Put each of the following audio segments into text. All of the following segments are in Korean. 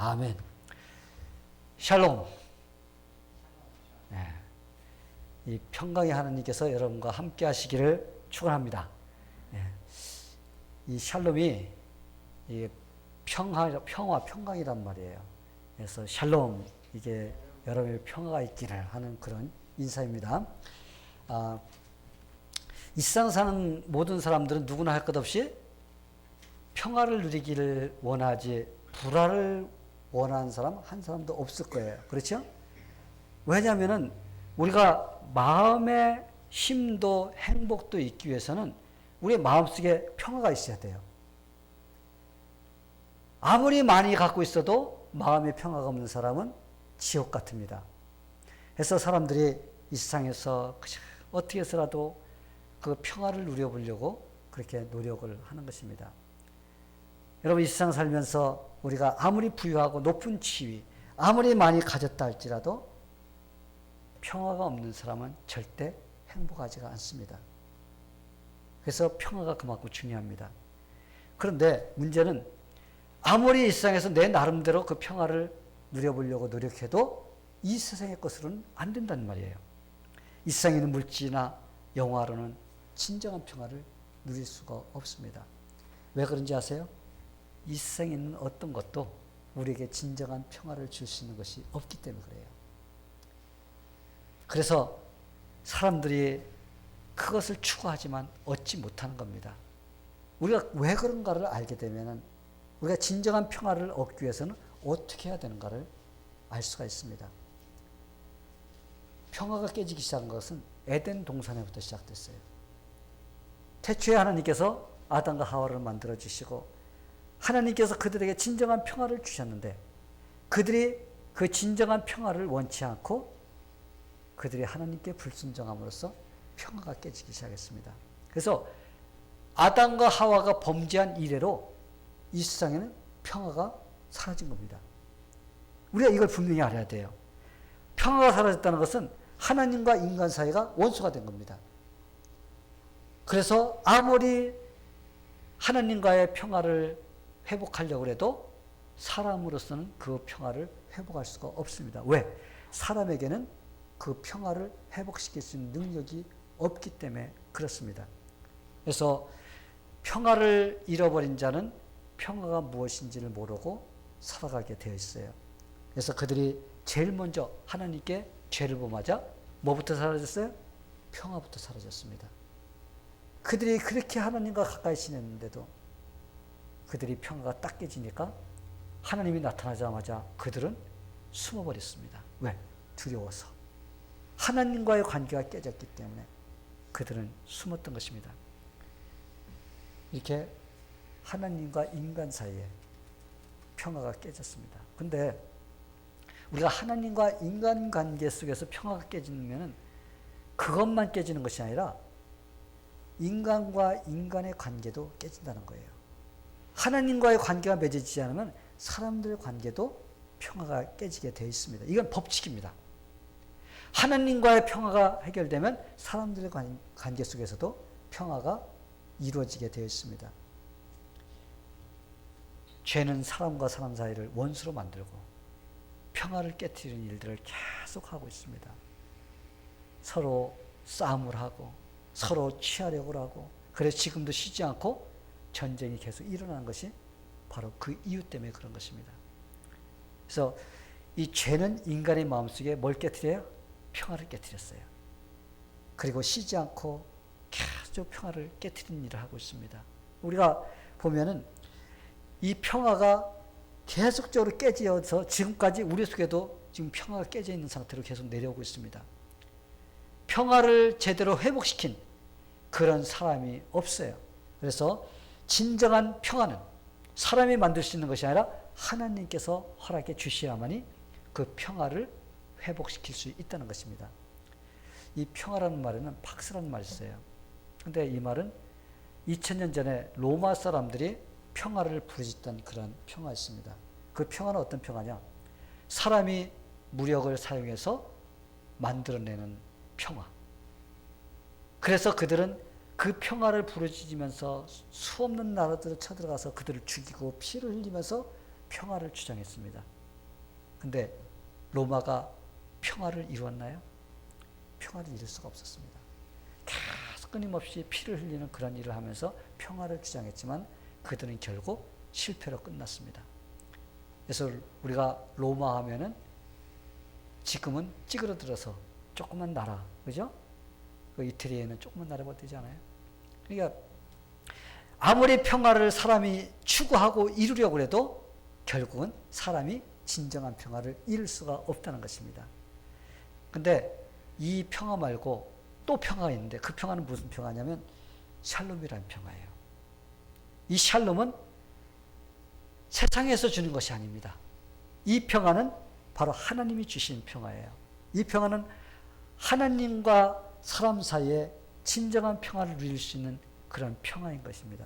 아멘. 샬롬. 네. 이 평강의 하나님께서 여러분과 함께 하시기를 축원합니다. 네. 이 샬롬이 이 평화, 평강이란 말이에요. 그래서 샬롬, 이게 여러분의 평화가 있기를 하는 그런 인사입니다. 이 세상 사는 모든 사람들은 누구나 할 것 없이 평화를 누리기를 원하지 불화를 원하는 사람 한 사람도 없을 거예요. 그렇죠? 왜냐하면은 우리가 마음의 힘도 행복도 있기 위해서는 우리의 마음속에 평화가 있어야 돼요. 아무리 많이 갖고 있어도 마음의 평화가 없는 사람은 지옥 같습니다. 그래서 사람들이 이 세상에서 어떻게 해서라도 그 평화를 누려보려고 그렇게 노력을 하는 것입니다. 여러분, 이 세상 살면서 우리가 아무리 부유하고 높은 지위, 아무리 많이 가졌다 할지라도 평화가 없는 사람은 절대 행복하지가 않습니다. 그래서 평화가 그만큼 중요합니다. 그런데 문제는 아무리 이 세상에서 내 나름대로 그 평화를 누려보려고 노력해도 이 세상의 것으로는 안 된다는 말이에요. 이 세상에 있는 물질이나 영화로는 진정한 평화를 누릴 수가 없습니다. 왜 그런지 아세요? 이 세상에 있는 어떤 것도 우리에게 진정한 평화를 줄 수 있는 것이 없기 때문에 그래요. 그래서 사람들이 그것을 추구하지만 얻지 못하는 겁니다. 우리가 왜 그런가를 알게 되면 우리가 진정한 평화를 얻기 위해서는 어떻게 해야 되는가를 알 수가 있습니다. 평화가 깨지기 시작한 것은 에덴 동산에부터 시작됐어요. 태초에 하나님께서 아담과 하와를 만들어 주시고 하나님께서 그들에게 진정한 평화를 주셨는데 그들이 그 진정한 평화를 원치 않고 그들이 하나님께 불순종함으로써 평화가 깨지기 시작했습니다. 그래서 아담과 하와가 범죄한 이래로 이 세상에는 평화가 사라진 겁니다. 우리가 이걸 분명히 알아야 돼요. 평화가 사라졌다는 것은 하나님과 인간 사이가 원수가 된 겁니다. 그래서 아무리 하나님과의 평화를 회복하려고 해도 사람으로서는 그 평화를 회복할 수가 없습니다. 왜? 사람에게는 그 평화를 회복시킬 수 있는 능력이 없기 때문에 그렇습니다. 그래서 평화를 잃어버린 자는 평화가 무엇인지를 모르고 살아가게 되어 있어요. 그래서 그들이 제일 먼저 하나님께 죄를 범하자 뭐부터 사라졌어요? 평화부터 사라졌습니다. 그들이 그렇게 하나님과 가까이 지냈는데도 그들이 평화가 딱 깨지니까 하나님이 나타나자마자 그들은 숨어버렸습니다. 왜? 두려워서. 하나님과의 관계가 깨졌기 때문에 그들은 숨었던 것입니다. 이렇게 하나님과 인간 사이에 평화가 깨졌습니다. 근데 우리가 하나님과 인간 관계 속에서 평화가 깨지면 그것만 깨지는 것이 아니라 인간과 인간의 관계도 깨진다는 거예요. 하나님과의 관계가 맺어지지 않으면 사람들의 관계도 평화가 깨지게 되어 있습니다. 이건 법칙입니다. 하나님과의 평화가 해결되면 사람들의 관계 속에서도 평화가 이루어지게 되어 있습니다. 죄는 사람과 사람 사이를 원수로 만들고 평화를 깨트리는 일들을 계속 하고 있습니다. 서로 싸움을 하고 서로 취하려고 하고 그래서 지금도 쉬지 않고 전쟁이 계속 일어나는 것이 바로 그 이유 때문에 그런 것입니다. 그래서 이 죄는 인간의 마음속에 뭘 깨트려요? 평화를 깨트렸어요. 그리고 쉬지 않고 계속 평화를 깨트리는 일을 하고 있습니다. 우리가 보면은 이 평화가 계속적으로 깨져서 지금까지 우리 속에도 지금 평화가 깨져 있는 상태로 계속 내려오고 있습니다. 평화를 제대로 회복시킨 그런 사람이 없어요. 그래서 진정한 평화는 사람이 만들 수 있는 것이 아니라 하나님께서 허락해 주셔야만이 그 평화를 회복시킬 수 있다는 것입니다. 이 평화라는 말에는 팍스라는 말이 있어요. 근데 이 말은 2000년 전에 로마 사람들이 평화를 부르짖던 그런 평화였습니다. 그 평화는 어떤 평화냐? 사람이 무력을 사용해서 만들어내는 평화. 그래서 그들은 그 평화를 부르짖으면서 수없는 나라들을 쳐들어가서 그들을 죽이고 피를 흘리면서 평화를 주장했습니다. 근데 로마가 평화를 이루었나요? 평화를 이룰 수가 없었습니다. 계속 끊임없이 피를 흘리는 그런 일을 하면서 평화를 주장했지만 그들은 결국 실패로 끝났습니다. 그래서 우리가 로마 하면은 지금은 찌그러들어서 조그만 나라, 그죠? 그 이태리에는 조그만 나라가 되지 않아요? 그러니까 아무리 평화를 사람이 추구하고 이루려고 해도 결국은 사람이 진정한 평화를 이룰 수가 없다는 것입니다. 근데 이 평화 말고 또 평화가 있는데 그 평화는 무슨 평화냐면 샬롬이라는 평화예요. 이 샬롬은 세상에서 주는 것이 아닙니다. 이 평화는 바로 하나님이 주신 평화예요. 이 평화는 하나님과 사람 사이에 진정한 평화를 누릴 수 있는 그런 평화인 것입니다.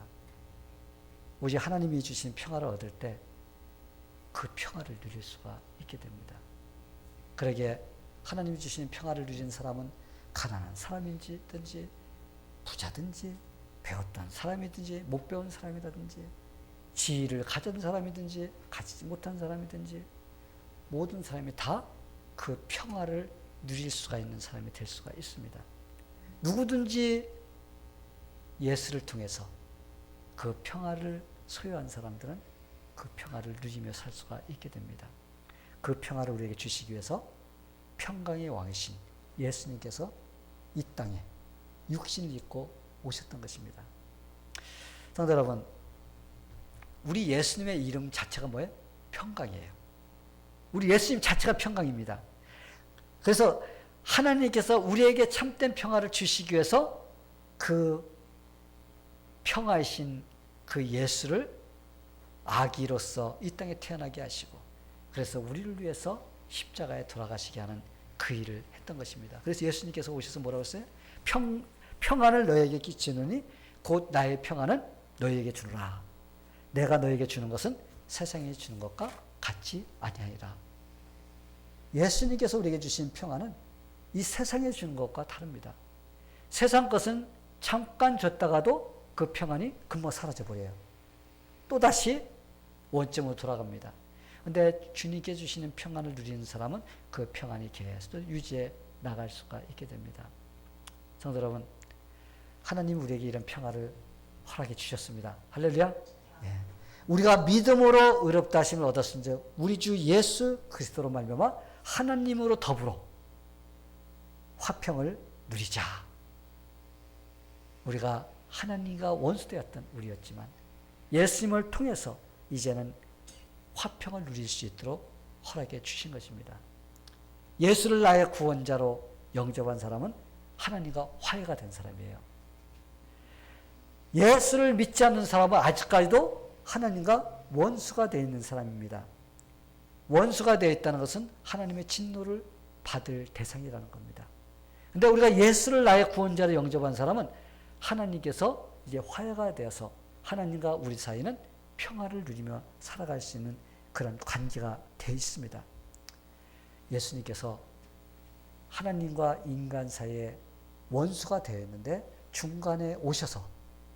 오직 하나님이 주신 평화를 얻을 때 그 평화를 누릴 수가 있게 됩니다. 그러기에 하나님이 주신 평화를 누리는 사람은 가난한 사람이든지 부자든지 배웠던 사람이든지 못 배운 사람이라든지 지위를 가진 사람이든지 가지지 못한 사람이든지 모든 사람이 다 그 평화를 누릴 수가 있는 사람이 될 수가 있습니다. 누구든지 예수를 통해서 그 평화를 소유한 사람들은 그 평화를 누리며 살 수가 있게 됩니다. 그 평화를 우리에게 주시기 위해서 평강의 왕이신 예수님께서 이 땅에 육신을 입고 오셨던 것입니다. 성도 여러분, 우리 예수님의 이름 자체가 뭐예요? 평강이에요. 우리 예수님 자체가 평강입니다. 그래서 하나님께서 우리에게 참된 평화를 주시기 위해서 그 평화이신 그 예수를 아기로서 이 땅에 태어나게 하시고 그래서 우리를 위해서 십자가에 돌아가시게 하는 그 일을 했던 것입니다. 그래서 예수님께서 오셔서 뭐라고 했어요? 평안을 너에게 끼치느니 곧 나의 평안은 너에게 주노라. 내가 너에게 주는 것은 세상에 주는 것과 같지 아니하리라. 예수님께서 우리에게 주신 평안은 이 세상에 주는 것과 다릅니다. 세상 것은 잠깐 줬다가도 그 평안이 금방 사라져버려요. 또다시 원점으로 돌아갑니다. 그런데 주님께 주시는 평안을 누리는 사람은 그 평안이 계속 유지해 나갈 수가 있게 됩니다. 성도 여러분, 하나님 우리에게 이런 평화를 허락해 주셨습니다. 할렐루야. 예. 우리가 믿음으로 의롭다 하심을 얻었은즉 우리 주 예수 그리스도로 말미암아 하나님으로 더불어 화평을 누리자. 우리가 하나님과 원수되었던 우리였지만 예수님을 통해서 이제는 화평을 누릴 수 있도록 허락해 주신 것입니다. 예수를 나의 구원자로 영접한 사람은 하나님과 화해가 된 사람이에요. 예수를 믿지 않는 사람은 아직까지도 하나님과 원수가 되어 있는 사람입니다. 원수가 되어 있다는 것은 하나님의 진노를 받을 대상이라는 겁니다. 그런데 우리가 예수를 나의 구원자로 영접한 사람은 하나님께서 이제 화해가 되어서 하나님과 우리 사이는 평화를 누리며 살아갈 수 있는 그런 관계가 되어 있습니다. 예수님께서 하나님과 인간 사이에 원수가 되어 있는데 중간에 오셔서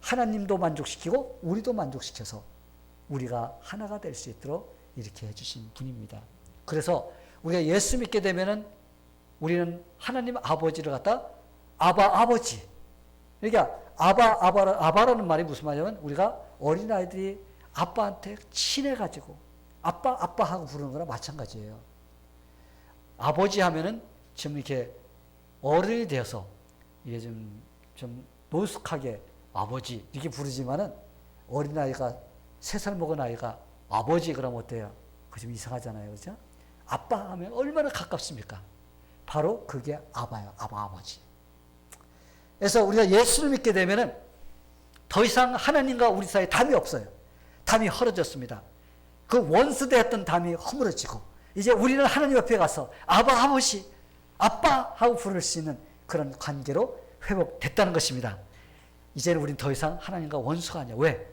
하나님도 만족시키고 우리도 만족시켜서 우리가 하나가 될 수 있도록 이렇게 해주신 분입니다. 그래서 우리가 예수 믿게 되면은 우리는 하나님 아버지를 갖다 아버지. 그러니까 아바라는 말이 무슨 말이냐면 우리가 어린아이들이 아빠한테 친해가지고 아빠 하고 부르는 거랑 마찬가지예요. 아버지 하면은 지금 이렇게 어른이 되어서 이게 좀 노숙하게 아버지 이렇게 부르지만은 어린아이가 3살 먹은 아이가 아버지 그러면 어때요? 그거 좀 이상하잖아요. 그죠? 아빠 하면 얼마나 가깝습니까? 바로 그게 아바예요. 아버지. 그래서 우리가 예수를 믿게 되면은 더 이상 하나님과 우리 사이에 담이 없어요. 담이 헐어졌습니다. 그 원수되었던 담이 허물어지고 이제 우리는 하나님 앞에 가서 아버지, 아빠 하고 부를 수 있는 그런 관계로 회복됐다는 것입니다. 이제는 우리는 더 이상 하나님과 원수가 아니야. 왜?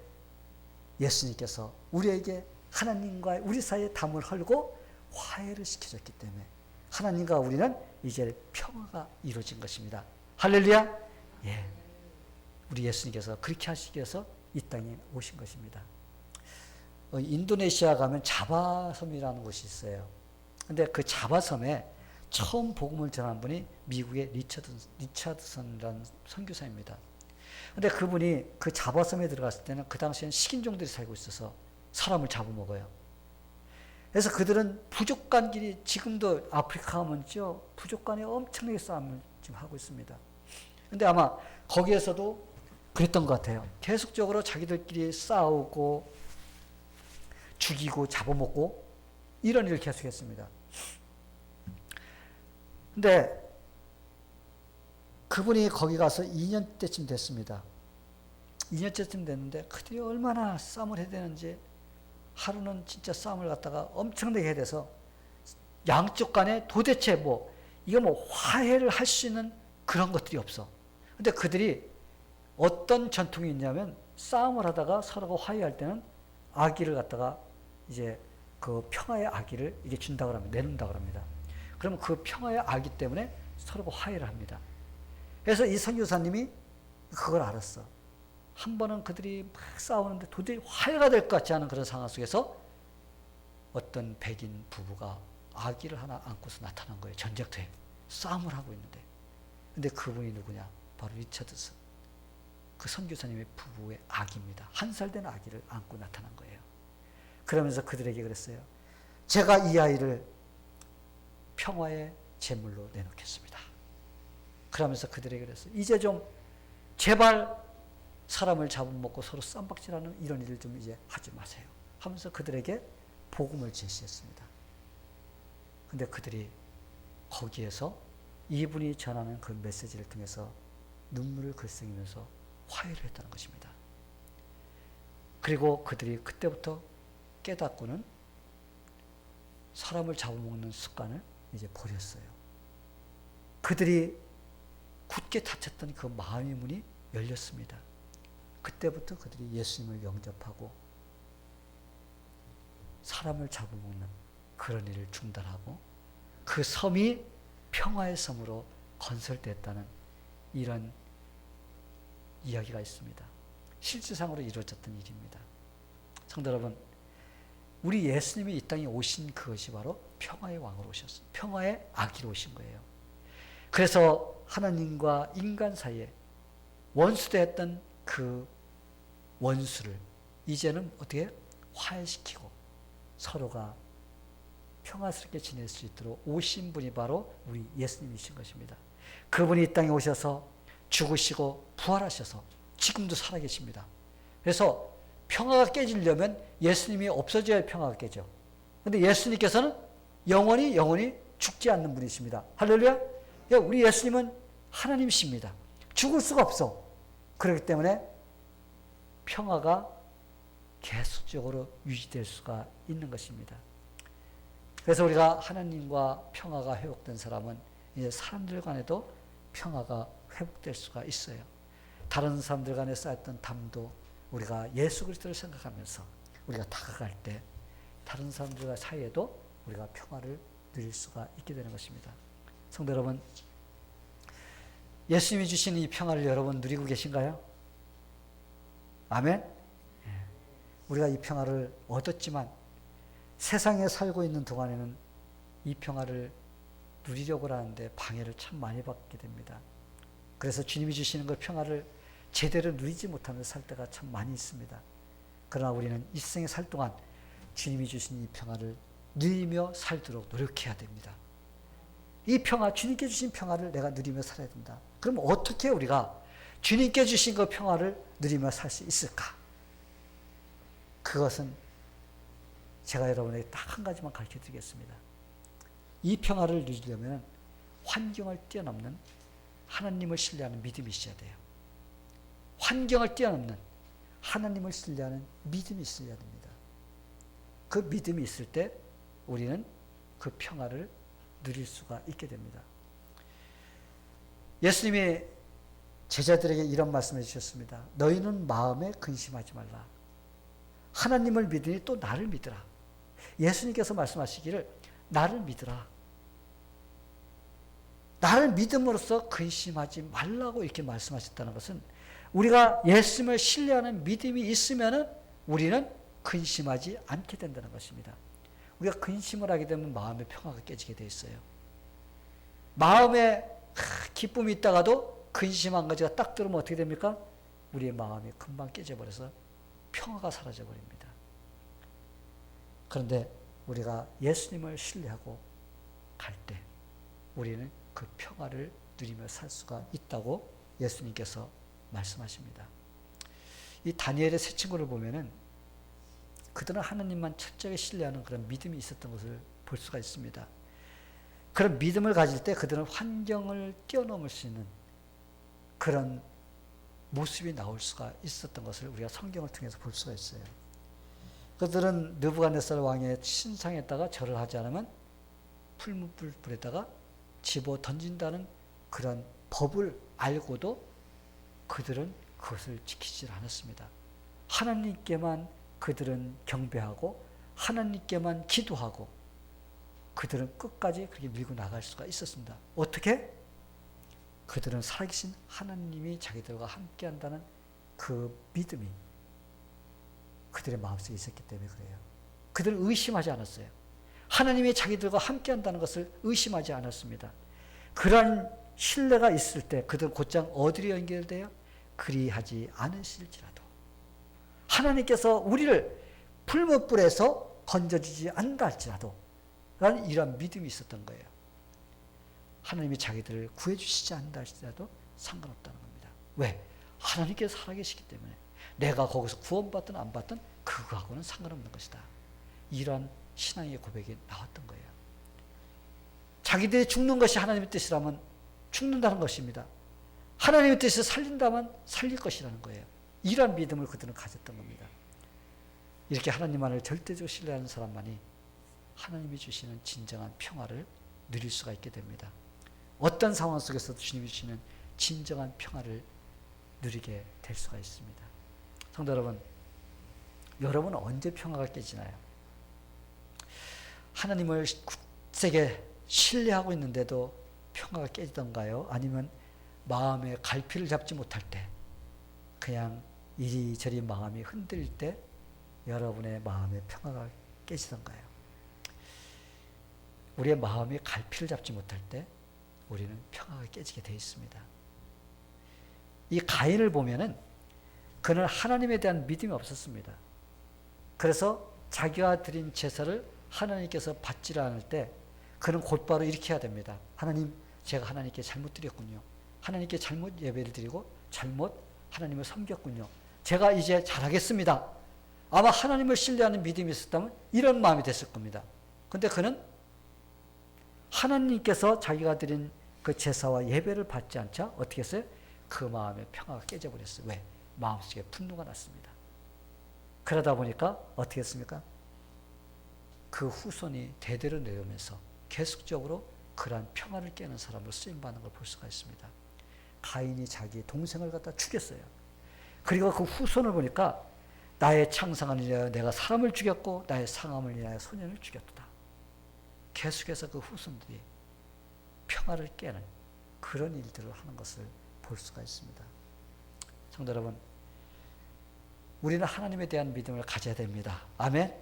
예수님께서 우리에게 하나님과 우리 사이에 담을 헐고 화해를 시켜줬기 때문에 하나님과 우리는 이제 평화가 이루어진 것입니다. 할렐루야. 예, 우리 예수님께서 그렇게 하시기 위해서 이 땅에 오신 것입니다. 인도네시아 가면 자바섬이라는 곳이 있어요. 근데 그 자바섬에 처음 복음을 전한 분이 미국의 리차드선이라는 선교사입니다. 근데 그분이 그 자바섬에 들어갔을 때는 그 당시에는 식인종들이 살고 있어서 사람을 잡아먹어요. 그래서 그들은 부족간끼리, 지금도 아프리카 하면요, 부족간에 엄청나게 싸움을 지금 하고 있습니다. 근데 아마 거기에서도 그랬던 것 같아요. 계속적으로 자기들끼리 싸우고 죽이고 잡아먹고 이런 일을 계속했습니다. 근데 그분이 거기 가서 2년째쯤 됐습니다. 2년째쯤 됐는데 그들이 얼마나 싸움을 해야 되는지, 하루는 진짜 싸움을 갖다가 엄청나게 해야 돼서 양쪽 간에 도대체 이거 화해를 할 수 있는 그런 것들이 없어. 근데 그들이 어떤 전통이 있냐면, 싸움을 하다가 서로가 화해할 때는 아기를 갖다가 이제 그 평화의 아기를 이게 준다고 합니다. 내놓는다고 합니다. 그러면 그 평화의 아기 때문에 서로가 화해를 합니다. 그래서 이 선교사님이 그걸 알았어. 한 번은 그들이 막 싸우는데 도저히 화해가 될 것 같지 않은 그런 상황 속에서 어떤 백인 부부가 아기를 하나 안고서 나타난 거예요. 전쟁터에 싸움을 하고 있는데. 근데 그분이 누구냐? 바로 리처드슨, 그 선교사님의 부부의 아기입니다. 1살 된 아기를 안고 나타난 거예요. 그러면서 그들에게 그랬어요. 제가 이 아이를 평화의 제물로 내놓겠습니다. 그러면서 그들에게 그랬어요. 이제 좀 제발 사람을 잡아먹고 서로 쌈박질하는 이런 일을 좀 이제 하지 마세요. 하면서 그들에게 복음을 제시했습니다. 근데 그들이 거기에서 이분이 전하는 그 메시지를 통해서 눈물을 글썽이면서 화해를 했다는 것입니다. 그리고 그들이 그때부터 깨닫고는 사람을 잡아먹는 습관을 이제 버렸어요. 그들이 굳게 닫혔던 그 마음의 문이 열렸습니다. 그때부터 그들이 예수님을 영접하고 사람을 잡아먹는 그런 일을 중단하고 그 섬이 평화의 섬으로 건설됐다는 이런 이야기가 있습니다. 실질상으로 이루어졌던 일입니다. 성도 여러분, 우리 예수님이 이 땅에 오신 그것이 바로 평화의 왕으로 오셨어요. 평화의 아기로 오신 거예요. 그래서 하나님과 인간 사이에 원수되었던 그 원수를 이제는 어떻게 화해시키고 서로가 평화스럽게 지낼 수 있도록 오신 분이 바로 우리 예수님이신 것입니다. 그분이 이 땅에 오셔서 죽으시고 부활하셔서 지금도 살아계십니다. 그래서 평화가 깨지려면 예수님이 없어져야 평화가 깨져. 그런데 예수님께서는 영원히 죽지 않는 분이십니다. 할렐루야. 우리 예수님은 하나님이십니다. 죽을 수가 없어. 그렇기 때문에 평화가 계속적으로 유지될 수가 있는 것입니다. 그래서 우리가 하나님과 평화가 회복된 사람은 이제 사람들 간에도 평화가 회복될 수가 있어요. 다른 사람들 간에 쌓였던 담도 우리가 예수 그리스도를 생각하면서 우리가 다가갈 때 다른 사람들과 사이에도 우리가 평화를 누릴 수가 있게 되는 것입니다. 성도 여러분, 예수님이 주신 이 평화를 여러분 누리고 계신가요? 아멘? 우리가 이 평화를 얻었지만 세상에 살고 있는 동안에는 이 평화를 누리려고 하는데 방해를 참 많이 받게 됩니다. 그래서 주님이 주시는 그 평화를 제대로 누리지 못하면서 살 때가 참 많이 있습니다. 그러나 우리는 이 생에 살 동안 주님이 주신 이 평화를 누리며 살도록 노력해야 됩니다. 이 평화, 주님께 주신 평화를 내가 누리며 살아야 된다. 그럼 어떻게 우리가 주님께 주신 그 평화를 누리며 살 수 있을까? 그것은 제가 여러분에게 딱 한 가지만 가르쳐 드리겠습니다. 이 평화를 누리려면 환경을 뛰어넘는 하나님을 신뢰하는 믿음이 있어야 돼요. 환경을 뛰어넘는 하나님을 신뢰하는 믿음이 있어야 됩니다. 그 믿음이 있을 때 우리는 그 평화를 누릴 수가 있게 됩니다. 예수님이 제자들에게 이런 말씀을 주셨습니다. 너희는 마음에 근심하지 말라. 하나님을 믿으니 또 나를 믿으라. 예수님께서 말씀하시기를 나를 믿으라. 나를 믿음으로써 근심하지 말라고 이렇게 말씀하셨다는 것은 우리가 예수님을 신뢰하는 믿음이 있으면 우리는 근심하지 않게 된다는 것입니다. 우리가 근심을 하게 되면 마음의 평화가 깨지게 돼 있어요. 마음에 기쁨이 있다가도 근심 한 가지가 딱 들어오면 어떻게 됩니까? 우리의 마음이 금방 깨져버려서 평화가 사라져 버립니다. 그런데 우리가 예수님을 신뢰하고 갈 때 우리는 그 평화를 누리며 살 수가 있다고 예수님께서 말씀하십니다. 이 다니엘의 세 친구를 보면은 그들은 하나님만 철저하게 신뢰하는 그런 믿음이 있었던 것을 볼 수가 있습니다. 그런 믿음을 가질 때 그들은 환경을 뛰어넘을 수 있는 그런 모습이 나올 수가 있었던 것을 우리가 성경을 통해서 볼 수가 있어요. 그들은 느부갓네살 왕의 신상에다가 절을 하지 않으면 풀무불에다가 집어 던진다는 그런 법을 알고도 그들은 그것을 지키지 않았습니다. 하나님께만 그들은 경배하고 하나님께만 기도하고 그들은 끝까지 그렇게 밀고 나갈 수가 있었습니다. 어떻게? 그들은 살아계신 하나님이 자기들과 함께한다는 그 믿음이 그들의 마음속에 있었기 때문에 그래요. 그들은 의심하지 않았어요. 하나님이 자기들과 함께한다는 것을 의심하지 않았습니다. 그러한 신뢰가 있을 때 그들은 곧장 어디로 연결돼요? 그리하지 않으실지라도 하나님께서 우리를 풀무불에서 건져주지 않는다 할지라도 라는 이러한 믿음이 있었던 거예요. 하나님이 자기들을 구해주시지 않는다 할지라도 상관없다는 겁니다. 왜? 하나님께서 살아계시기 때문에 내가 거기서 구원받든 안 받든 그거하고는 상관없는 것이다. 이러한 신앙의 고백이 나왔던 거예요. 자기들이 죽는 것이 하나님의 뜻이라면 죽는다는 것입니다. 하나님의 뜻을 살린다면 살릴 것이라는 거예요. 이러한 믿음을 그들은 가졌던 겁니다. 이렇게 하나님만을 절대적으로 신뢰하는 사람만이 하나님이 주시는 진정한 평화를 누릴 수가 있게 됩니다. 어떤 상황 속에서도 주님이 주시는 진정한 평화를 누리게 될 수가 있습니다. 성도 여러분, 여러분은 언제 평화가 깨지나요? 하나님을 굳세게 신뢰하고 있는데도 평화가 깨지던가요? 아니면 마음에 갈피를 잡지 못할 때 그냥 이리저리 마음이 흔들릴 때 여러분의 마음의 평화가 깨지던가요? 우리의 마음이 갈피를 잡지 못할 때 우리는 평화가 깨지게 되어 있습니다. 이 가인을 보면은 그는 하나님에 대한 믿음이 없었습니다. 그래서 자기가 드린 제사를 하나님께서 받지를 않을 때 그는 곧바로 이렇게 해야 됩니다. 하나님, 제가 하나님께 잘못 드렸군요. 하나님께 잘못 예배를 드리고 잘못 하나님을 섬겼군요. 제가 이제 잘하겠습니다. 아마 하나님을 신뢰하는 믿음이 있었다면 이런 마음이 됐을 겁니다. 근데 그는 하나님께서 자기가 드린 그 제사와 예배를 받지 않자 어떻게 했어요? 그 마음의 평화가 깨져버렸어요. 왜? 마음속에 분노가 났습니다. 그러다 보니까 어떻게 했습니까? 그 후손이 대대로 내려오면서 계속적으로 그러한 평화를 깨는 사람으로 쓰임받는 걸 볼 수가 있습니다. 가인이 자기 동생을 갖다 죽였어요. 그리고 그 후손을 보니까 나의 창상을 인하여 내가 사람을 죽였고 나의 상함을 인하여 소년을 죽였다. 계속해서 그 후손들이 평화를 깨는 그런 일들을 하는 것을 볼 수가 있습니다. 성도 여러분, 우리는 하나님에 대한 믿음을 가져야 됩니다. 아멘.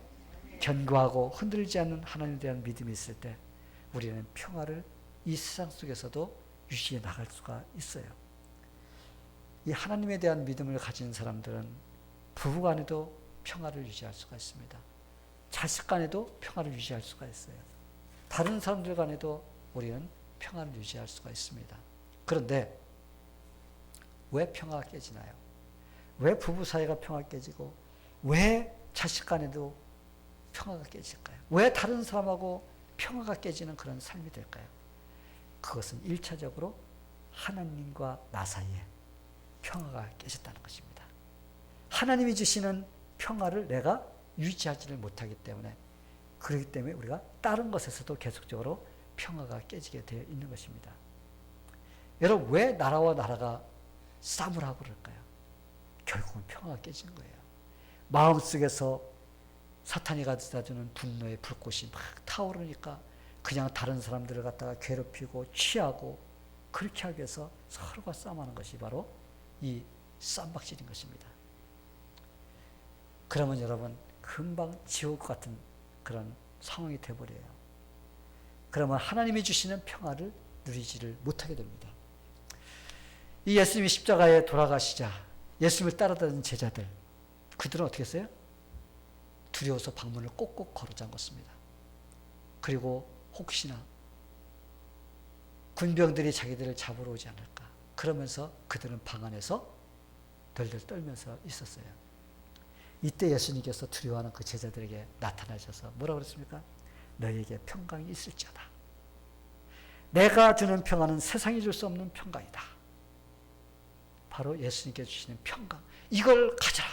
견고하고 흔들리지 않는 하나님에 대한 믿음이 있을 때 우리는 평화를 이 세상 속에서도 유지해 나갈 수가 있어요. 이 하나님에 대한 믿음을 가진 사람들은 부부 간에도 평화를 유지할 수가 있습니다. 자식 간에도 평화를 유지할 수가 있어요. 다른 사람들 간에도 우리는 평화를 유지할 수가 있습니다. 그런데 왜 평화가 깨지나요? 왜 부부 사이가 평화가 깨지고 왜 자식 간에도 평화가 깨질까요? 왜 다른 사람하고 평화가 깨지는 그런 삶이 될까요? 그것은 1차적으로 하나님과 나 사이에 평화가 깨졌다는 것입니다. 하나님이 주시는 평화를 내가 유지하지를 못하기 때문에 그렇기 때문에 우리가 다른 것에서도 계속적으로 평화가 깨지게 되어 있는 것입니다. 여러분, 왜 나라와 나라가 싸움을 하고 그럴까요? 결국은 평화가 깨진 거예요. 마음속에서 사탄이 가져다주는 분노의 불꽃이 막 타오르니까 그냥 다른 사람들을 갖다가 괴롭히고 취하고 그렇게 하기 위해서 서로가 싸움하는 것이 바로 이 쌈박질인 것입니다. 그러면 여러분, 금방 지옥 같은 그런 상황이 되어버려요. 그러면 하나님이 주시는 평화를 누리지를 못하게 됩니다. 이 예수님이 십자가에 돌아가시자 예수님을 따라다니는 제자들, 그들은 어떻게 했어요? 두려워서 방문을 꼭꼭 걸어 잠궜습니다. 그리고 혹시나 군병들이 자기들을 잡으러 오지 않을까, 그러면서 그들은 방 안에서 덜덜 떨면서 있었어요. 이때 예수님께서 두려워하는 그 제자들에게 나타나셔서 뭐라고 그랬습니까? 너희에게 평강이 있을지어다. 내가 주는 평안은 세상이 줄 수 없는 평강이다. 바로 예수님께 주시는 평강, 이걸 가져라.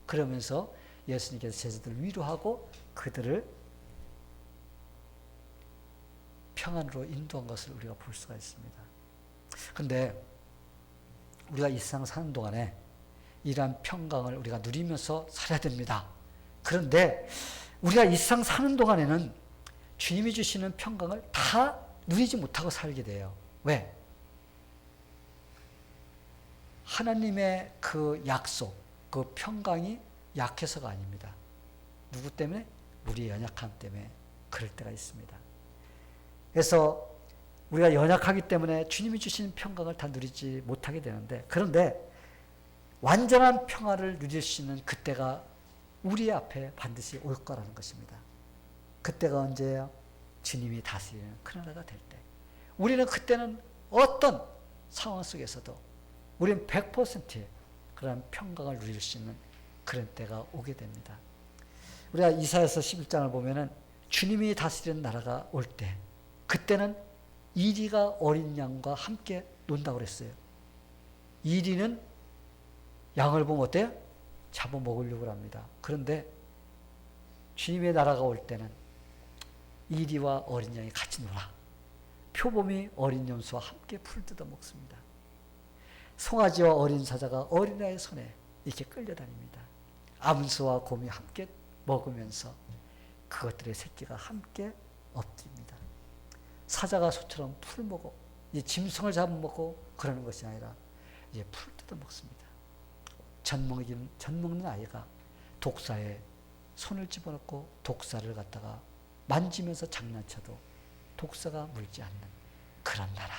그러면서 예수님께서 제자들을 위로하고 그들을 평안으로 인도한 것을 우리가 볼 수가 있습니다. 그런데 우리가 이 세상 사는 동안에 이러한 평강을 우리가 누리면서 살아야 됩니다. 그런데 우리가 이 세상 사는 동안에는 주님이 주시는 평강을 다 누리지 못하고 살게 돼요. 왜? 하나님의 그 약속, 그 평강이 약해서가 아닙니다. 누구 때문에? 우리의 연약함 때문에 그럴 때가 있습니다. 그래서 우리가 연약하기 때문에 주님이 주신 평강을 다 누리지 못하게 되는데, 그런데 완전한 평화를 누릴 수 있는 그때가 우리 앞에 반드시 올 거라는 것입니다. 그때가 언제예요? 주님이 다스리는 그 나라가 될 때. 우리는 그때는 어떤 상황 속에서도 우리는 100%의 그런 평강을 누릴 수 있는 그런 때가 오게 됩니다. 우리가 이사야서 11장을 보면은 주님이 다스리는 나라가 올 때, 그때는 이리가 어린 양과 함께 논다고 그랬어요. 이리는 양을 보면 어때요? 잡아먹으려고 합니다. 그런데 주님의 나라가 올 때는 이리와 어린 양이 같이 놀아. 표범이 어린 염소와 함께 풀 뜯어 먹습니다. 송아지와 어린 사자가 어린아이의 손에 이렇게 끌려다닙니다. 암소와 곰이 함께 먹으면서 그것들의 새끼가 함께 엎드립니다. 사자가 소처럼 풀 먹어, 이제 짐승을 잡아먹고 그러는 것이 아니라 이제 풀 뜯어 먹습니다. 젖 먹는 아이가 독사에 손을 집어넣고 독사를 갖다가 만지면서 장난쳐도 독사가 물지 않는 그런 나라.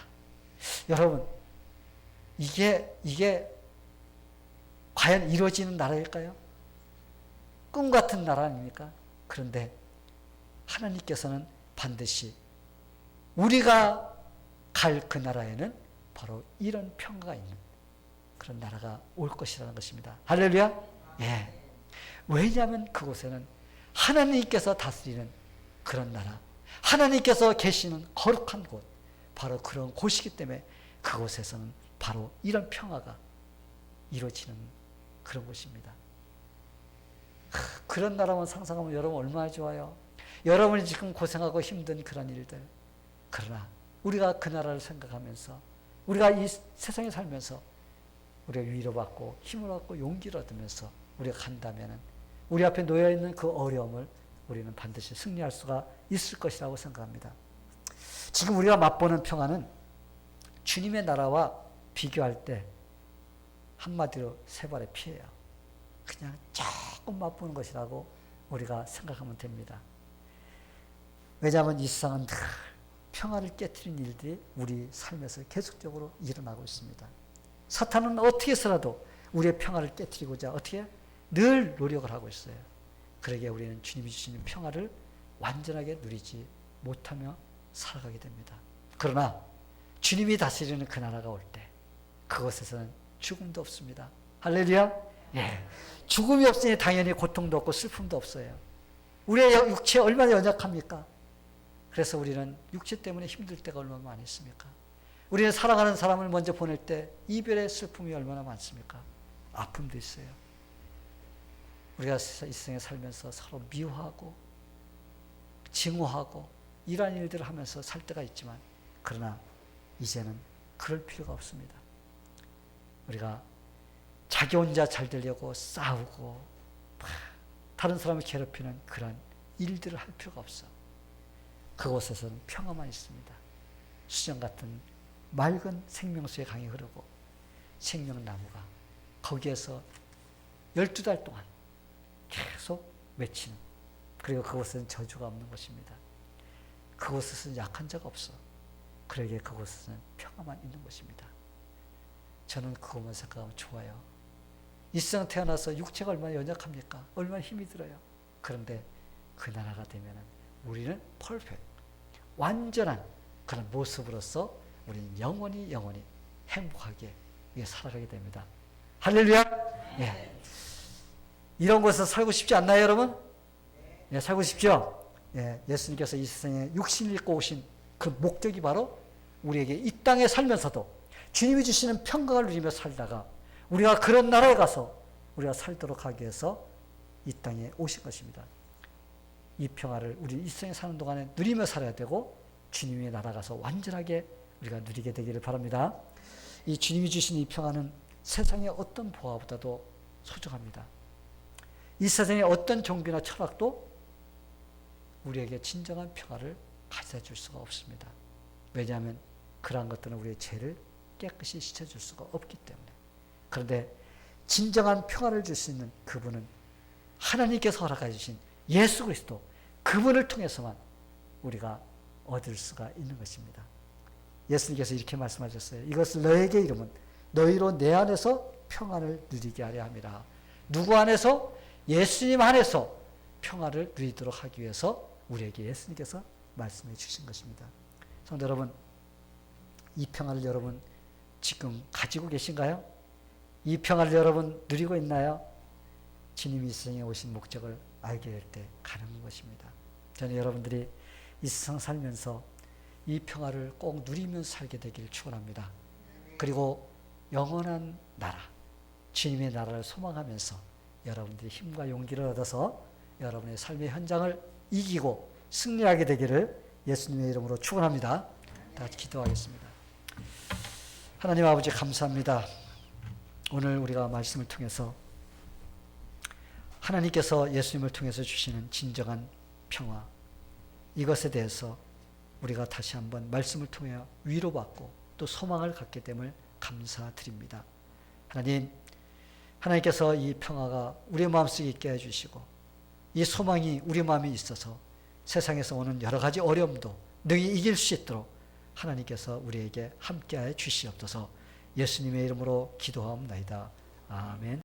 여러분, 이게 과연 이루어지는 나라일까요? 꿈 같은 나라 아닙니까? 그런데 하나님께서는 반드시 우리가 갈 그 나라에는 바로 이런 평화가 있는 그런 나라가 올 것이라는 것입니다. 할렐루야? 예. 왜냐하면 그곳에는 하나님께서 다스리는 그런 나라, 하나님께서 계시는 거룩한 곳, 바로 그런 곳이기 때문에 그곳에서는 바로 이런 평화가 이루어지는 그런 곳입니다. 그런 나라만 상상하면 여러분 얼마나 좋아요. 여러분이 지금 고생하고 힘든 그런 일들, 그러나 우리가 그 나라를 생각하면서 우리가 이 세상에 살면서 우리가 위로받고 힘을 얻고 용기를 얻으면서 우리가 간다면 우리 앞에 놓여있는 그 어려움을 우리는 반드시 승리할 수가 있을 것이라고 생각합니다. 지금 우리가 맛보는 평화는 주님의 나라와 비교할 때 한마디로 세 발의 피예요. 그냥 조금 맛보는 것이라고 우리가 생각하면 됩니다. 왜냐하면 이 세상은 늘 평화를 깨트리는 일들이 우리 삶에서 계속적으로 일어나고 있습니다. 사탄은 어떻게 해서라도 우리의 평화를 깨트리고자 어떻게 늘 노력을 하고 있어요. 그러기에 우리는 주님이 주시는 평화를 완전하게 누리지 못하며 살아가게 됩니다. 그러나 주님이 다스리는 그 나라가 올 때 그것에서는 죽음도 없습니다. 할렐루야? 예. 죽음이 없으니 당연히 고통도 없고 슬픔도 없어요. 우리의 육체 얼마나 연약합니까? 그래서 우리는 육체 때문에 힘들 때가 얼마나 많이 있습니까? 우리는 사랑하는 사람을 먼저 보낼 때 이별의 슬픔이 얼마나 많습니까? 아픔도 있어요. 우리가 이 세상에 살면서 서로 미워하고 증오하고 이러한 일들을 하면서 살 때가 있지만, 그러나 이제는 그럴 필요가 없습니다. 우리가 자기 혼자 잘 되려고 싸우고 다른 사람을 괴롭히는 그런 일들을 할 필요가 없어. 그곳에서는 평화만 있습니다. 수정 같은 맑은 생명수의 강이 흐르고 생명나무가 거기에서 12달 동안 계속 외치는, 그리고 그곳에는 저주가 없는 곳입니다. 그곳에서는 약한 자가 없어. 그러기에 그곳에서는 평화만 있는 곳입니다. 저는 그것만 생각하면 좋아요. 이 세상 태어나서 육체가 얼마나 연약합니까? 얼마나 힘이 들어요. 그런데 그 나라가 되면 우리는 퍼펙트, 완전한 그런 모습으로서 우리는 영원히 행복하게 살아가게 됩니다. 할렐루야! 예. 이런 곳에서 살고 싶지 않나요, 여러분? 예, 살고 싶죠? 예, 예수님께서 이 세상에 육신을 입고 오신 그 목적이 바로 우리에게 이 땅에 살면서도 주님이 주시는 평강을 누리며 살다가 우리가 그런 나라에 가서 우리가 살도록 하기 위해서 이 땅에 오신 것입니다. 이 평화를 우리 이 세상에 사는 동안에 누리며 살아야 되고 주님의 나라 가서 완전하게 우리가 누리게 되기를 바랍니다. 이 주님이 주신 이 평화는 세상의 어떤 보화보다도 소중합니다. 이 세상의 어떤 종교나 철학도 우리에게 진정한 평화를 가져다 줄 수가 없습니다. 왜냐하면 그러한 것들은 우리의 죄를 깨끗이 씻어줄 수가 없기 때문에. 그런데 진정한 평화를 줄 수 있는 그분은 하나님께서 허락해 주신 예수 그리스도, 그분을 통해서만 우리가 얻을 수가 있는 것입니다. 예수님께서 이렇게 말씀하셨어요. 이것을 너에게 이름은 너희로 내 안에서 평안을 누리게 하려 함이라. 누구 안에서? 예수님 안에서 평화를 누리도록 하기 위해서 우리에게 예수님께서 말씀해 주신 것입니다. 성도 여러분, 이 평화를 여러분 지금 가지고 계신가요? 이 평화를 여러분 누리고 있나요? 주님이 이 세상에 오신 목적을 알게 될 때 가능한 것입니다. 저는 여러분들이 이 세상 살면서 이 평화를 꼭 누리면서 살게 되기를 축원합니다. 그리고 영원한 나라, 주님의 나라를 소망하면서 여러분들이 힘과 용기를 얻어서 여러분의 삶의 현장을 이기고 승리하게 되기를 예수님의 이름으로 축원합니다. 다 같이 기도하겠습니다. 하나님 아버지 감사합니다. 오늘 우리가 말씀을 통해서 하나님께서 예수님을 통해서 주시는 진정한 평화, 이것에 대해서 우리가 다시 한번 말씀을 통해 위로받고 또 소망을 갖게 됨을 감사드립니다. 하나님께서 이 평화가 우리의 마음속에 있게 해주시고 이 소망이 우리 마음에 있어서 세상에서 오는 여러 가지 어려움도 능히 이길 수 있도록 하나님께서 우리에게 함께하여 주시옵소서. 예수님의 이름으로 기도하옵나이다. 아멘.